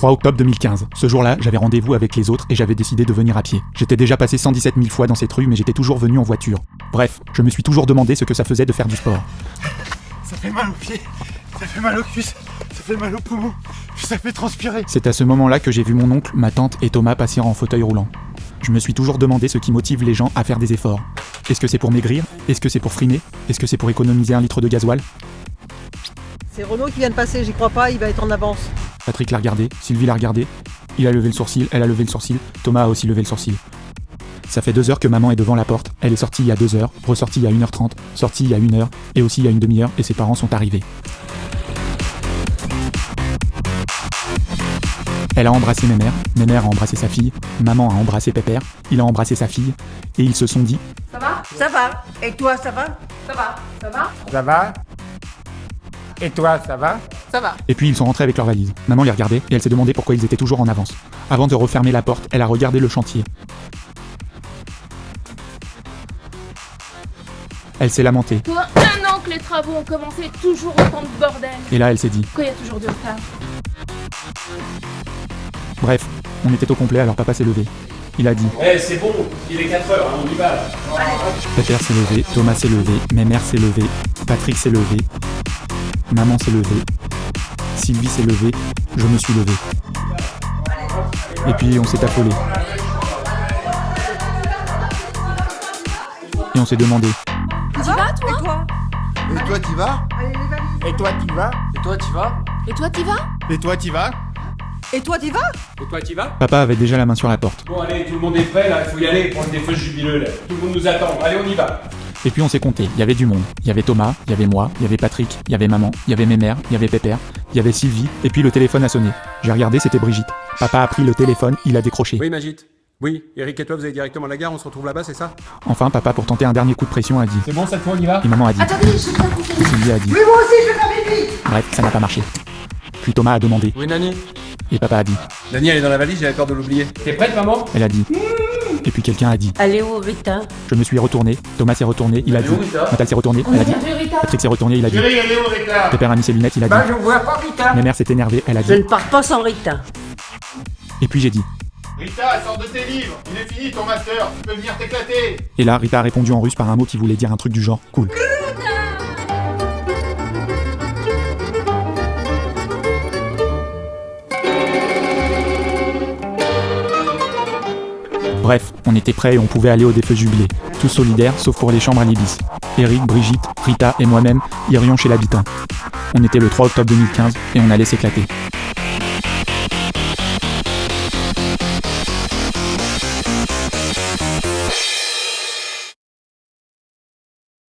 3 octobre 2015. Ce jour-là, j'avais rendez-vous avec les autres et j'avais décidé de venir à pied. J'étais déjà passé 117 000 fois dans cette rue, mais j'étais toujours venu en voiture. Bref, je me suis toujours demandé ce que ça faisait de faire du sport. Ça fait mal aux pieds, ça fait mal aux cuisses, ça fait mal aux poumons, ça fait transpirer. C'est à ce moment-là que j'ai vu mon oncle, ma tante et Thomas passer en fauteuil roulant. Je me suis toujours demandé ce qui motive les gens à faire des efforts. Est-ce que c'est pour maigrir? Est-ce que c'est pour frimer? Est-ce que c'est pour économiser 1 litre de gasoil? C'est Renaud qui vient de passer, j'y crois pas, il va être en avance. Patrick l'a regardé, Sylvie l'a regardé, il a levé le sourcil, elle a levé le sourcil, Thomas a aussi levé le sourcil. Ça fait 2 heures que maman est devant la porte, elle est sortie il y a 2 heures, ressortie il y a 1h30, sortie il y a 1 heure, et aussi il y a une demi-heure, et ses parents sont arrivés. Elle a embrassé Mémère a embrassé sa fille, maman a embrassé Pépère, il a embrassé sa fille, et ils se sont dit « Ça va? Ça va. Et toi, ça va? Ça va. Ça va? Ça va? Et toi, ça va? Ça va. Et puis ils sont rentrés avec leurs valises. Maman les regardait, et elle s'est demandé pourquoi ils étaient toujours en avance. Avant de refermer la porte, elle a regardé le chantier. Elle s'est lamentée, Pour 1 an que les travaux ont commencé, toujours autant de bordel. et là elle s'est dit Pourquoi il y a toujours du retard? Bref, on était au complet alors papa s'est levé. Il a dit C'est bon, il est 4 heures, on y va là. Pépère s'est levé, Thomas s'est levé, Mémère s'est levé, Patrick s'est levé, maman s'est levée, Sylvie s'est levée, je me suis levé. Et puis on s'est affolé. Et on s'est demandé Tu vas, toi? Et toi, t'y vas? Allez, les valises. Et toi, t'y vas? Et toi, t'y vas? Et toi, t'y vas? Et toi, t'y vas? Et toi, t'y vas? Et toi, t'y vas? Papa avait déjà la main sur la porte. Bon, allez, tout le monde est prêt là, il faut y aller, prendre des feux jubileux là. Tout le monde nous attend, allez, on y va. Et puis on s'est compté, il y avait du monde. Il y avait Thomas, il y avait moi, il y avait Patrick, il y avait maman, il y avait Mémère, il y avait Pépère, il y avait Sylvie, et puis le téléphone a sonné. J'ai regardé, c'était Brigitte. Papa a pris le téléphone, il a décroché. Oui, Magit. Oui, Eric et toi, vous allez directement à la gare, on se retrouve là-bas, c'est ça? Enfin, papa, pour tenter un dernier coup de pression, a dit C'est bon, cette fois, on y va? et maman a dit. Attendez, je vais pas vous faire. Sylvie a dit. Mais moi aussi, je vais faire pipi. Bref, ça n'a pas marché. Puis Thomas a demandé, Oui, Nani? et papa a dit. Nani, elle est dans la valise, j'avais peur de l'oublier. T'es prête, maman? Elle a dit. Et puis quelqu'un a dit. Allez où, Rita? Je me suis retourné, Thomas s'est retourné, il a Elle est dit. où, Rita? Natal s'est retourné, elle a dit. Rita. Patrick s'est retourné, il a dit. Chérie, elle est où, Rita? Pépère a mis ses lunettes, il a dit. Je vois pas Rita. Mémère s'est énervée, elle a Je ne dit. pars pas sans Rita. Et puis j'ai dit. Rita, sors de tes livres. Il est fini ton master, tu peux venir t'éclater. Et là, Rita a répondu en russe par un mot qui voulait dire un truc du genre cool. Bref, on était prêts et on pouvait aller au défeu jubilé. Tous solidaires, sauf pour les chambres à l'Ibis. Eric, Brigitte, Rita et moi-même irions chez l'habitant. On était le 3 octobre 2015 et on allait s'éclater.